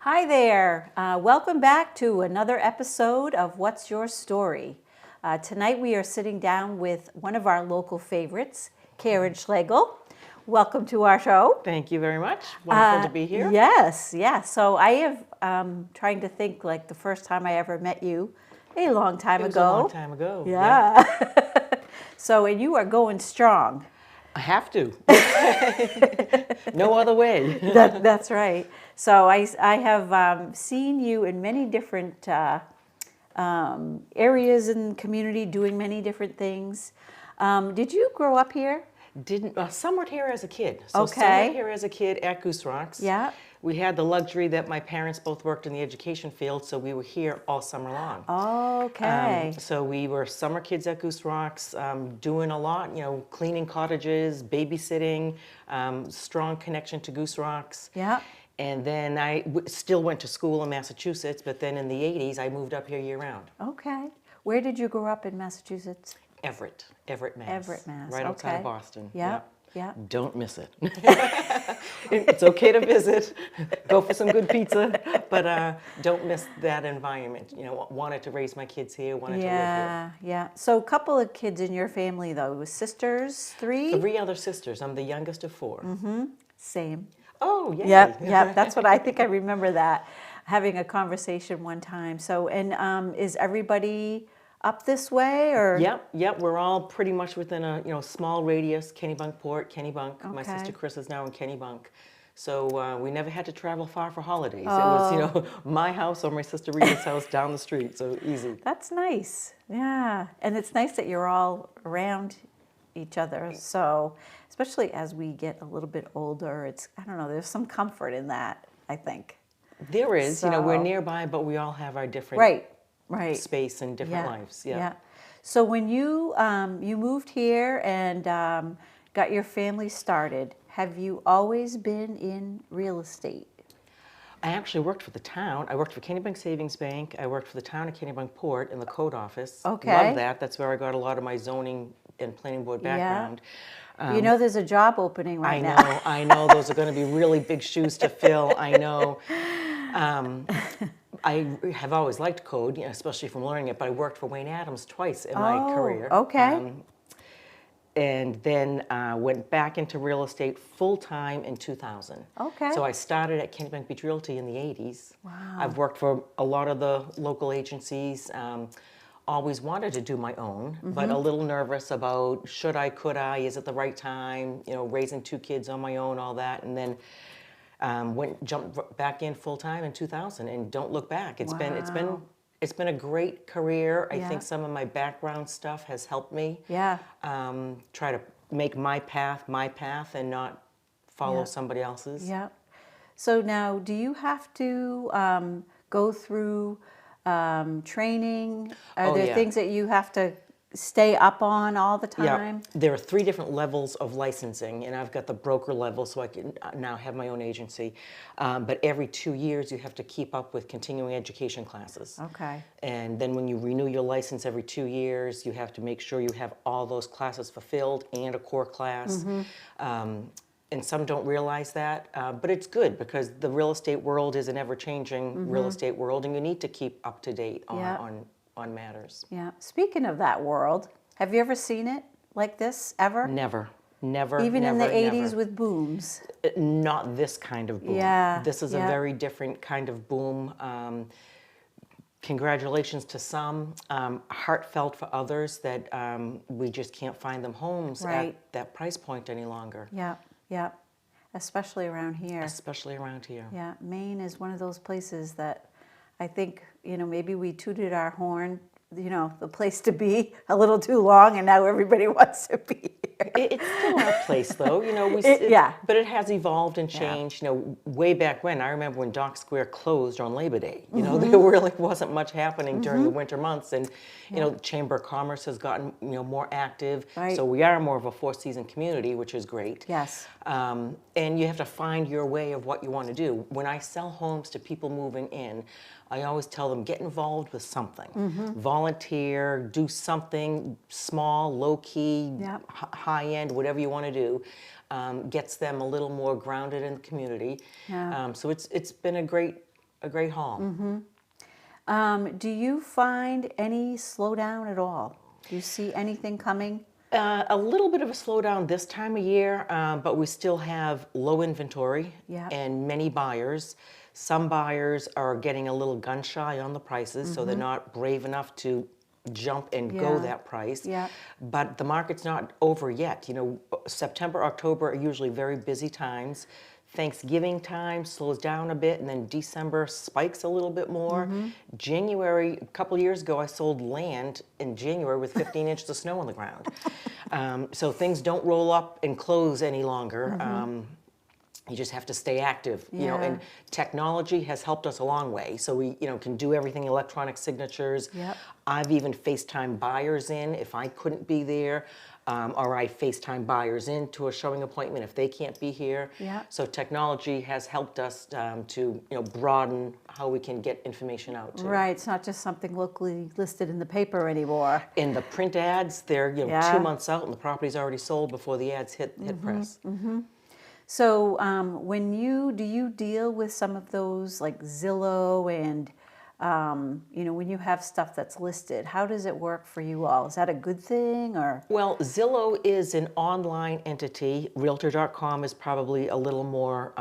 Hi there. Welcome back to another episode of What's Your Story? Tonight we are sitting down with one of our local favorites, Karen Schlegel. Welcome to our show. Thank you very much. Wonderful to be here. Yes. So I have trying to think like the first time I ever met you a long time ago. It was a long time ago. Yeah. So, and you are going strong. I have to. No other way. That's right. So I have seen you in many different areas in the community doing many different things. Did you grow up here? Somewhat here as a kid. Okay. Somewhat here as a kid at Goose Rocks. Yeah. We had the luxury that my parents both worked in the education field, so we were here all summer long. Okay. So we were summer kids at Goose Rocks, doing a lot, cleaning cottages, babysitting, strong connection to Goose Rocks. Yeah. And then I still went to school in Massachusetts, but then in the 80s, I moved up here year-round. Okay. Where did you grow up in Massachusetts? Everett, Mass. Everett, Mass. Right outside Okay. of Boston. Yeah. Yeah. Don't miss it. It's okay to visit, go for some good pizza, but don't miss that environment. Wanted to raise my kids here, wanted to live here. Yeah. So a couple of kids in your family though, with sisters, three? 3 other sisters. I'm the youngest of 4. Mm-hmm. Same. Oh, yeah. Yep. That's what I think. I remember that having a conversation one time. So, and is everybody up this way, or? Yep. We're all pretty much within a small radius. Kennebunkport, Kennebunk. My Okay. sister Chris is now in Kennebunk. So we never had to travel far for holidays. Oh. It was, my house or my sister Rita's house down the street. So easy. That's nice. Yeah, and it's nice that you're all around each other. So, especially as we get a little bit older, I don't know. There's some comfort in that, I think. There is. So, we're nearby, but we all have our different right. space and different lives. Yeah. So when you you moved here and got your family started, have you always been in real estate? I actually worked for the town. I worked for Kennebunk Savings Bank. I worked for the town of Kennebunkport in the code office. Okay. Love that. That's where I got a lot of my zoning and planning board background. There's a job opening right now. I know. Those are going to be really big shoes to fill. I know. I have always liked code, especially from learning it, but I worked for Wayne Adams twice in my career. Okay. And then went back into real estate full-time in 2000. Okay. So I started at Kennebunkport Beach Realty in the 80s. Wow. I've worked for a lot of the local agencies. Always wanted to do my own, but a little nervous about could I, is it the right time, raising 2 kids on my own, all that. And then jumped back in full-time in 2000 and don't look back. It's been a great career. I think some of my background stuff has helped me. Yeah. Try to make my path and not follow somebody else's. Yeah. So now, do you have to go through training? Are there things that you have to stay up on all the time? Yeah, there are 3 different levels of licensing, and I've got the broker level, so I can now have my own agency. But every 2 years, you have to keep up with continuing education classes. Okay. And then when you renew your license every 2 years, you have to make sure you have all those classes fulfilled and a core class. And some don't realize that, but it's good because the real estate world is an ever-changing real estate world, and you need to keep up to date on matters. Yeah. Speaking of that world, have you ever seen it like this ever? Never. Even in the 80s with booms? Not this kind of boom. Yeah. This is a very different kind of boom. Congratulations to some, heartfelt for others that we just can't find them homes at that price point any longer. Yeah. Especially around here. Especially around here. Yeah. Maine is one of those places that I think, maybe we tooted our horn, the place to be a little too long, and now everybody wants to be here. It's still our place, though. But it has evolved and changed. Way back when, I remember when Dock Square closed on Labor Day. There really wasn't much happening during the winter months, and Chamber of Commerce has gotten more active. Right. So we are more of a 4-season community, which is great. Yes. And you have to find your way of what you want to do. When I sell homes to people moving in, I always tell them, get involved with something. Volunteer, do something small, low-key, high-end, whatever you want to do. Gets them a little more grounded in the community. So it's been a great a great home. Do you find any slowdown at all? Do you see anything coming? A little bit of a slowdown this time of year, but we still have low inventory Yep. and many buyers. Some buyers are getting a little gun shy on the prices, so they're not brave enough to jump and go Yeah. that price. Yeah. But the market's not over yet. September, October are usually very busy times. Thanksgiving time slows down a bit, and then December spikes a little bit more. January, a couple years ago, I sold land in January with 15 inches of snow on the ground. So things don't roll up and close any longer. You just have to stay active, and technology has helped us a long way. So we, can do everything electronic signatures. Yep. I've even FaceTime buyers in if I couldn't be there, or I FaceTime buyers in to a showing appointment if they can't be here. Yep. So technology has helped us to, broaden how we can get information out too. Right, it's not just something locally listed in the paper anymore. In the print ads, they're 2 Yeah. months out and the property's already sold before the ads hit press. So do you deal with some of those like Zillow and, when you have stuff that's listed, how does it work for you all? Is that a good thing or? Well, Zillow is an online entity. Realtor.com is probably a little more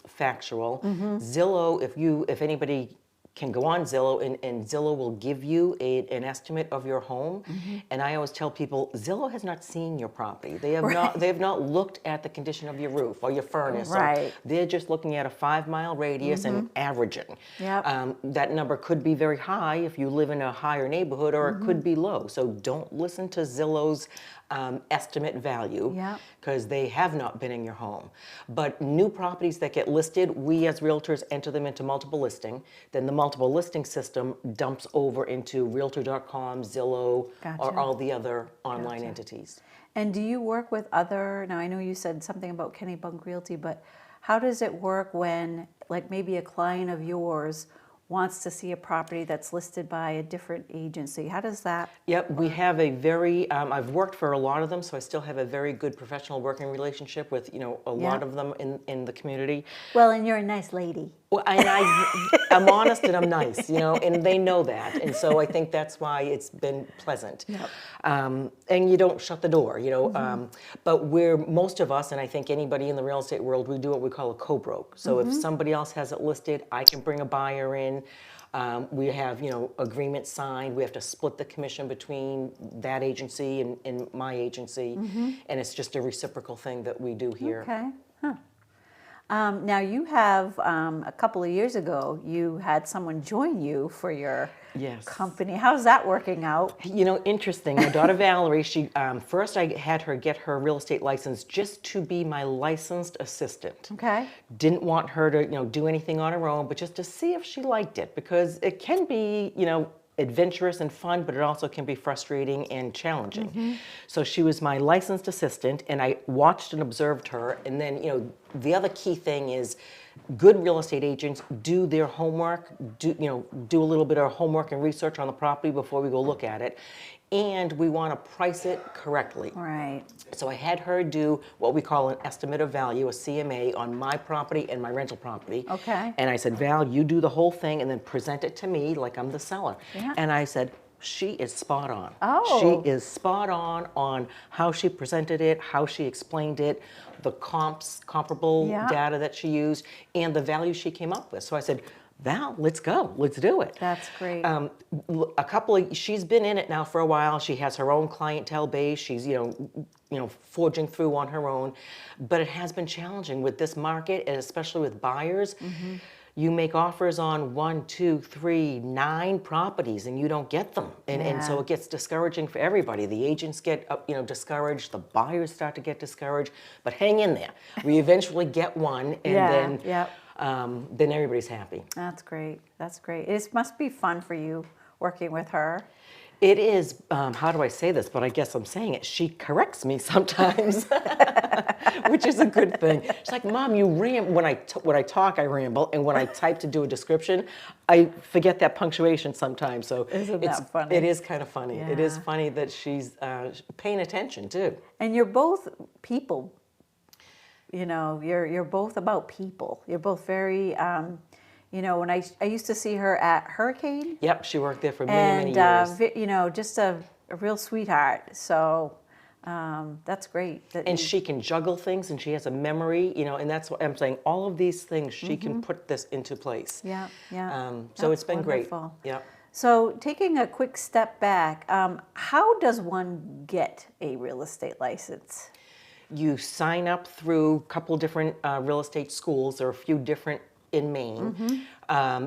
factual. Zillow, if anybody can go on Zillow, and Zillow will give you an estimate of your home. And I always tell people, Zillow has not seen your property. They have not looked at the condition of your roof or your furnace. Right. They're just looking at a 5-mile radius and averaging. Yep. That number could be very high if you live in a higher neighborhood, or it could be low. So don't listen to Zillow's estimate value, Yep. because they have not been in your home. But new properties that get listed, we as realtors enter them into multiple listing. Then the multiple listing system dumps over into Realtor.com, Zillow, Gotcha. or all the other online entities. And do you work with now I know you said something about Kennebunkport Realty, but how does it work when like maybe a client of yours wants to see a property that's listed by a different agency? How does that? Yep, we have a very, I've worked for a lot of them, so I still have a very good professional working relationship with, a lot of them in the community. Well, and you're a nice lady. Well, and I'm honest and I'm nice, and they know that. And so I think that's why it's been pleasant. Yep. And you don't shut the door, but most of us, and I think anybody in the real estate world, we do what we call a co-broke. So if somebody else has it listed, I can bring a buyer in. We have, agreements signed. We have to split the commission between that agency and my agency. And it's just a reciprocal thing that we do here. Okay. Huh. Now you have, a couple of years ago, you had someone join you for your company. How's that working out? Interesting. My daughter Valerie, she first I had her get her real estate license just to be my licensed assistant. Okay. Didn't want her to, do anything on her own, but just to see if she liked it, because it can be, adventurous and fun, but it also can be frustrating and challenging. So she was my licensed assistant, and I watched and observed her. And then, the other key thing is good real estate agents do their homework, do a little bit of homework and research on the property before we go look at it. And we want to price it correctly. Right. So I had her do what we call an estimate of value, a CMA, on my property and my rental property. Okay. And I said, Val, you do the whole thing and then present it to me like I'm the seller. Yeah. And I said, she is spot on. Oh. She is spot on how she presented it, how she explained it, the comparable data that she used, and the value she came up with. So I said, Val, let's go. Let's do it. That's great. She's been in it now for a while. She has her own clientele base. She's, forging through on her own. But it has been challenging with this market, and especially with buyers. You make offers on 1, 2, 3, 9 properties, and you don't get them. And so it gets discouraging for everybody. The agents get, discouraged. The buyers start to get discouraged. But hang in there. We eventually get one, and then everybody's happy. That's great. That's great. It must be fun for you working with her. It is, how do I say this, but I guess I'm saying it. She corrects me sometimes, which is a good thing. She's like, Mom, you when I talk, I ramble, and when I type to do a description, I forget that punctuation sometimes. So Isn't that funny? It is kind of funny. Yeah. It is funny that she's paying attention too. And you're both people. You're both about people. You're both very, you know, when I used to see her at Hurricane, Yep, she worked there for many, and many years. you know, just a real sweetheart. So that's great. And she can juggle things, and she has a memory, you know, and that's what I'm saying. All of these things, she can put this into place. Yeah, yeah. So it's That's been wonderful. great. Yeah. So taking a quick step back, how does one get a real estate license? You sign up through a couple different real estate schools. There are a few different in Maine.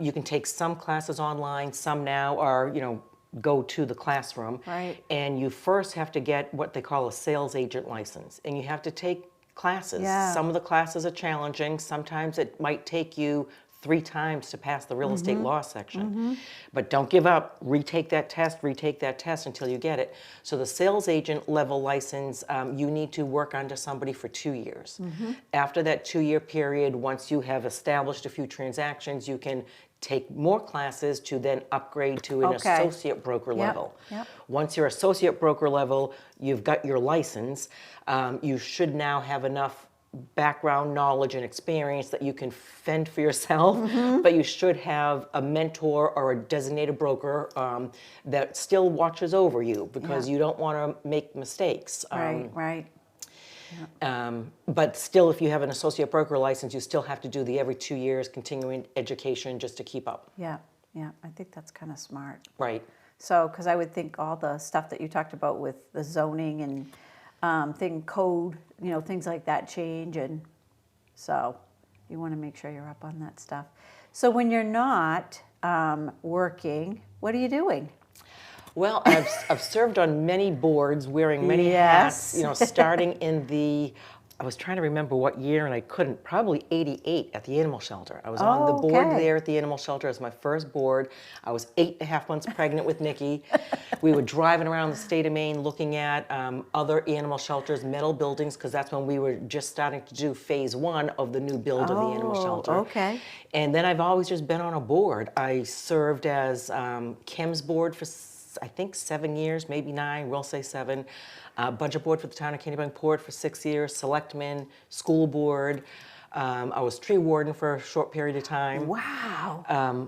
You can take some classes online. Some now are, you know, go to the classroom. Right. And you first have to get what they call a sales agent license. And you have to take classes. Yeah. Some of the classes are challenging. Sometimes it might take you 3 times to pass the real estate law section. But don't give up. Retake that test until you get it. So the sales agent level license, you need to work under somebody for 2 years. After that 2-year period, once you have established a few transactions, you can take more classes to then upgrade to an Okay. associate broker level. Yep. Once you're associate broker level, you've got your license. You should now have enough background knowledge and experience that you can fend for yourself, but you should have a mentor or a designated broker that still watches over you, because you don't want to make mistakes. Right. But still, if you have an associate broker license, you still have to do the every 2 years continuing education just to keep up. Yeah, yeah. I think that's kind of smart. Right. So, because I would think all the stuff that you talked about with the zoning and code, you know, things like that change, and so you want to make sure you're up on that stuff. So when you're not working, what are you doing? Well, I've served on many boards, wearing many hats. You know, starting in I was trying to remember what year, and I couldn't. Probably '88 at the animal shelter. I was on the board there at the animal shelter as my first board. I was 8.5 months pregnant with Nikki. We were driving around the state of Maine looking at other animal shelters, metal buildings, because that's when we were just starting to do phase 1 of the new build of the animal shelter. Okay. And then I've always just been on a board. I served as Kim's board for I think 7 years, maybe 9, we'll say 7. Budget board for the town of Kennebunkport for 6 years, selectman, school board. I was tree warden for a short period of time. Wow.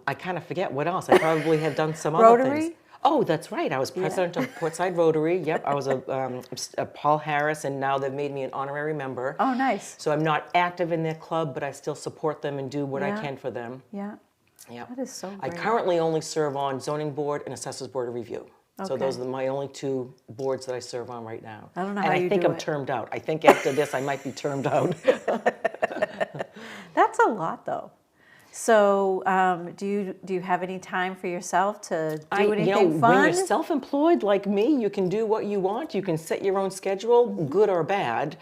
I kind of forget what else. I probably have done some other Rotary? things. Oh, that's right. I was president of Portside Rotary. Yep, I was a Paul Harris, and now they've made me an honorary member. Oh, nice. So I'm not active in their club, but I still support them and do what I can for them. Yeah. Yep. That is so I great. currently only serve on zoning board and assessors board of review. So Okay. those are my only 2 boards that I serve on right now. I don't know and how I you think do I'm it. termed out. I think after this I might be termed out. That's a lot, though. So, do you have any time for yourself to do anything fun? When you're self-employed like me, you can do what you want. You can set your own schedule, good or bad,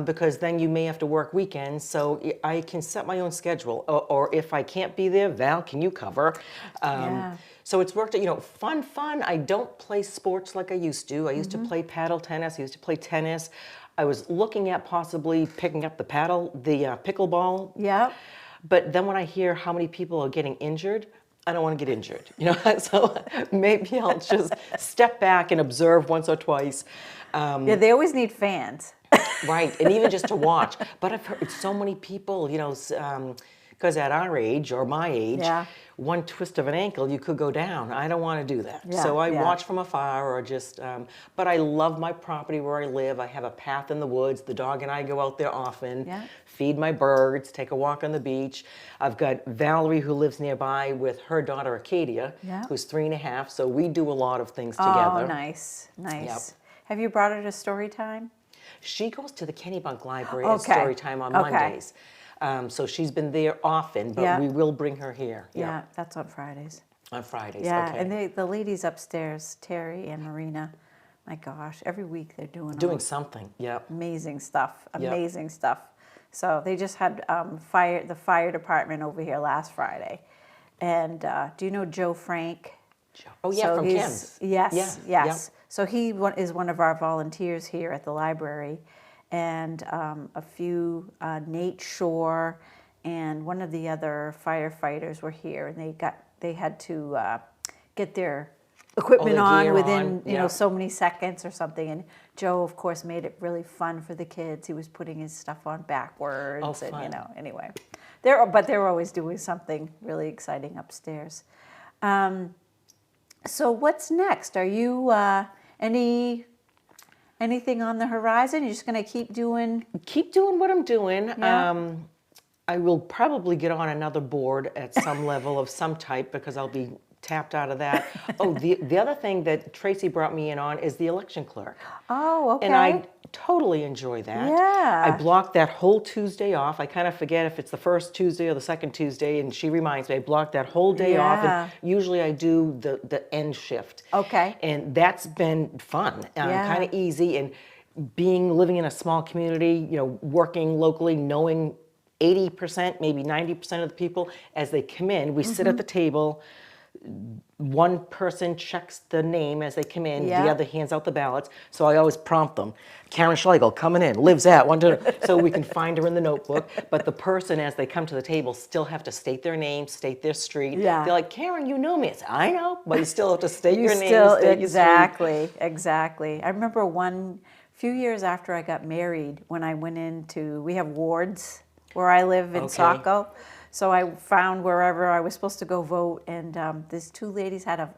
because then you may have to work weekends. So I can set my own schedule. Or if I can't be there, Val, can you cover? Yeah. So it's worked, you know, fun. I don't play sports like I used to. I used to play paddle tennis. I used to play tennis. I was looking at possibly picking up the pickleball. Yeah. But then when I hear how many people are getting injured, I don't want to get injured, you know. So maybe I'll just step back and observe once or twice. Yeah, they always need fans. Right, and even just to watch. But I've heard so many people, you know, because at our age or my age, Yeah. one twist of an ankle, you could go down. I don't want to do that. Yeah, So I yeah. watch from afar or just, but I love my property where I live. I have a path in the woods. The dog and I go out there often, Yeah. feed my birds, take a walk on the beach. I've got Valerie who lives nearby with her daughter Acadia, Yeah. who's 3.5. So we do a lot of things together. Oh, nice. Yep. Have you brought her to story time? She goes to the Kennebunk Library at Okay. story time on Okay. Mondays. So she's been there often, but Yeah. we will bring her here. Yeah, that's on Fridays. On Fridays. Yeah, Okay. and the ladies upstairs, Terry and Marina, my gosh, every week they're doing Doing something. Yep. amazing stuff. Yep. Amazing stuff. So they just had the fire department over here last Friday, and do you know Joe Frank? Oh yeah, So from he's- Kim's. Yes, Yeah, yes. So he is one of our volunteers here at the library, and a few Nate Shore and one of the other firefighters were here, and they had to get their equipment the on gear within on, you know yeah. so many seconds or something. And Joe, of course, made it really fun for the kids. He was putting his stuff on backwards, Oh, and you fun. know, anyway, they're always doing something really exciting upstairs. So what's next? Are you anything on the horizon? You're just going to keep doing? Keep doing what I'm doing. Yeah. I will probably get on another board at some level of some type because I'll be tapped out of that. Oh, the other thing that Tracy brought me in on is the election clerk. Oh, okay. And I totally enjoy that. Yeah. I blocked that whole Tuesday off. I kind of forget if it's the first Tuesday or the second Tuesday, and she reminds me, I blocked that whole day off, Yeah. and usually I do the end shift. Okay. And that's been fun, Yeah. kind of easy, and living in a small community, working locally, knowing 80%, maybe 90% of the people, as they come in, we sit at the table. One person checks the name as they come in, Yeah. the other hands out the ballots. So I always prompt them. Karen Schlegel, coming in, lives at one, so we can find her in the notebook. But the person, as they come to the table, still have to state their name, state their street. Yeah. They're like, Karen, you know me. It's, I know, but you still have to state your name, Still, state your street. exactly. I remember few years after I got married, when I went we have wards where I live in Okay. Saco. So I found wherever I was supposed to go vote, and these two ladies had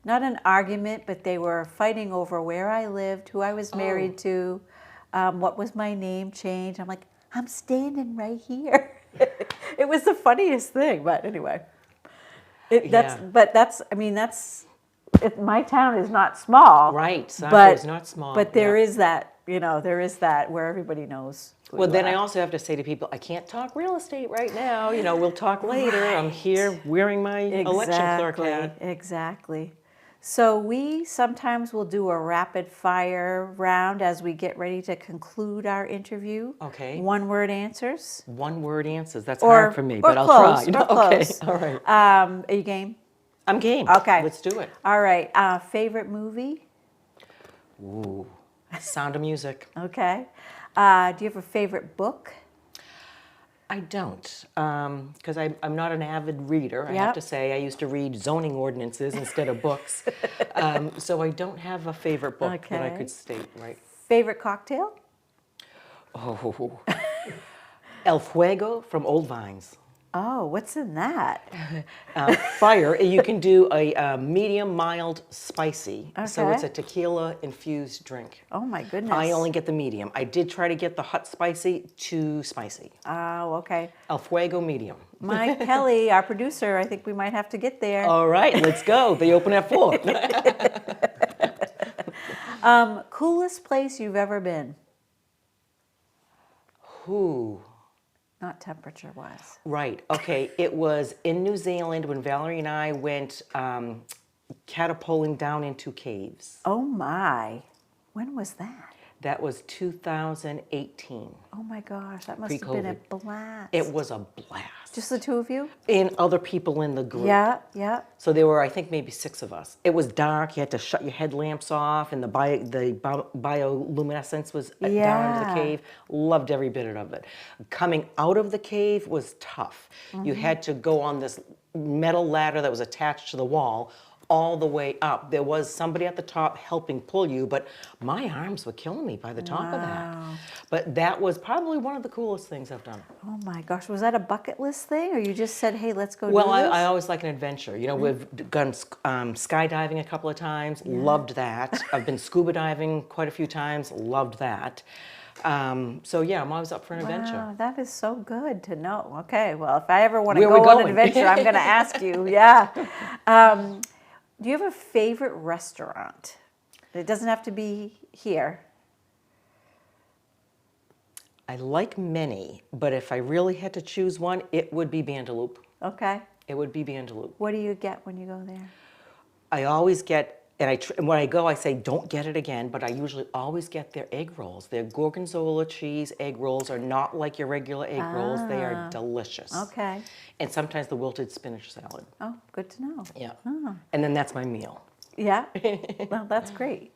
not an argument, but they were fighting over where I lived, who I was married to, what was my name change. I'm like, I'm standing right here. It was the funniest thing, but anyway. My town is not small. Right, Saco is not small. But there is that, where everybody knows who Well, you then are. I also have to say to people, I can't talk real estate right now. We'll talk later. I'm here wearing my election clerk hat. Exactly. So we sometimes will do a rapid fire round as we get ready to conclude our interview. Okay. One-word answers. One-word answers. That's Or- hard for me, or but I'll close, try. or Okay, close. all right. Are you game? I'm game. Okay. Let's do it. All right. Favorite movie? Ooh, Sound of Music. Okay. Do you have a favorite book? I don't, because I'm not an avid reader, I Yep. have to say. I used to read zoning ordinances instead of books. So I don't have a favorite book that I Okay. could state, right? Favorite cocktail? Oh, El Fuego from Old Vines. Oh, what's in that? Fire, you can do a medium, mild, spicy. So Okay. it's a tequila infused drink. Oh my goodness. I only get the medium. I did try to get the hot spicy, too spicy. Oh, okay. El Fuego medium. Mike Kelly, our producer, I think we might have to get there. All right, let's go. They open at 4. Coolest place you've ever been? Ooh. Not temperature-wise. Right. Okay. It was in New Zealand when Valerie and I went catapulting down into caves. Oh my. When was that? That was 2018. Oh my gosh, that must have been a Pre-COVID. blast. It was a blast. Just the two of you? And other people in the group. Yeah, yeah. So there were, I think, maybe 6 of us. It was dark. You had to shut your headlamps off, and the bioluminescence was down into Yeah. the cave. Loved every bit of it. Coming out of the cave was tough. You had to go on this metal ladder that was attached to the wall all the way up. There was somebody at the top helping pull you, but my arms were killing me by the top of that. But that was probably one of the coolest things I've done. Oh my gosh, was that a bucket list thing, or you just said, hey, let's go Well, do this? I always like an adventure. We've gone skydiving a couple of times, loved that. I've been scuba diving quite a few times, loved that. So yeah, I'm always up for an adventure. Wow, that is so good to know. Okay, well, if I ever want to Where go we on an going? adventure, I'm going to ask you. Yeah. Do you have a favorite restaurant? It doesn't have to be here. I like many, but if I really had to choose one, it would be Bandaloop. Okay. It would be Bandaloop. What do you get when you go there? I always get, and when I go, I say don't get it again, but I usually always get their egg rolls. Their gorgonzola cheese egg rolls are not like your regular egg rolls. They are delicious. Okay. And sometimes the wilted spinach salad. Oh, good to know. Yeah. And then that's my meal. Yeah. Well, that's great.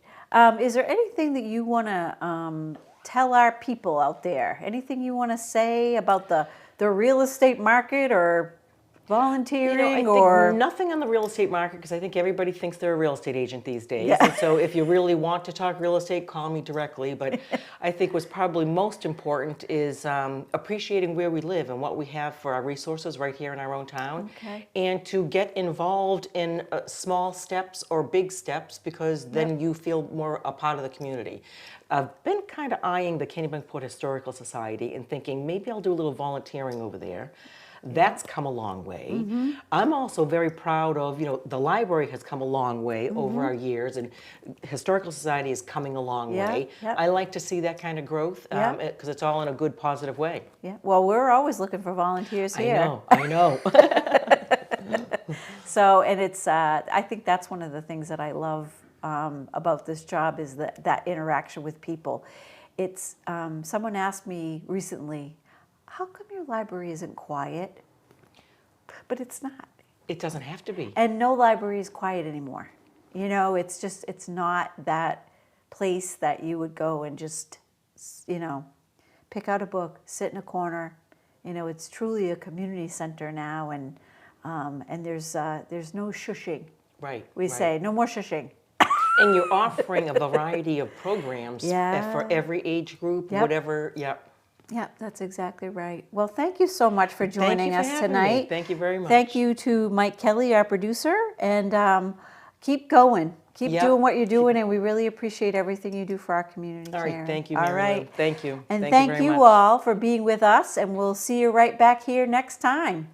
Is there anything that you want to tell our people out there? Anything you want to say about the real estate market, or volunteering I think or nothing on the real estate market because I think everybody thinks they're a real estate agent these days. Yeah. And so if you really want to talk real estate, call me directly. But I think what's probably most important is appreciating where we live and what we have for our resources right here in our own town. Okay. And to get involved in small steps or big steps because then you feel more a part of the community. I've been kind of eyeing the Kennebunkport Historical Society and thinking maybe I'll do a little volunteering over there. That's come a long way. I'm also very proud of, the library has come a long way over our years, and Historical Society is coming a long way. Yeah. I like to see that kind of growth because it's all in a good, positive way. Yeah. Well, we're always looking for volunteers here. I know. So, and it's, I think that's one of the things that I love about this job is that interaction with people. It's, someone asked me recently, how come your library isn't quiet? But it's not. It doesn't have to be. And no library is quiet anymore. It's just, it's not that place that you would go and just, pick out a book, sit in a corner. It's truly a community center now, and there's no shushing. Right. We say, no more shushing. And you're offering a variety of programs for every age group, whatever. Yeah, that's exactly right. Well, thank you so much for joining us tonight. Me. Thank you very much. Thank you to Mike Kelly, our producer, and keep going. Keep doing what you're doing, and we really appreciate everything you do for our community, All right, Karen. thank you, Mary Lou. All right. Thank you. And thank you all for being with us, and we'll see you right back here next time.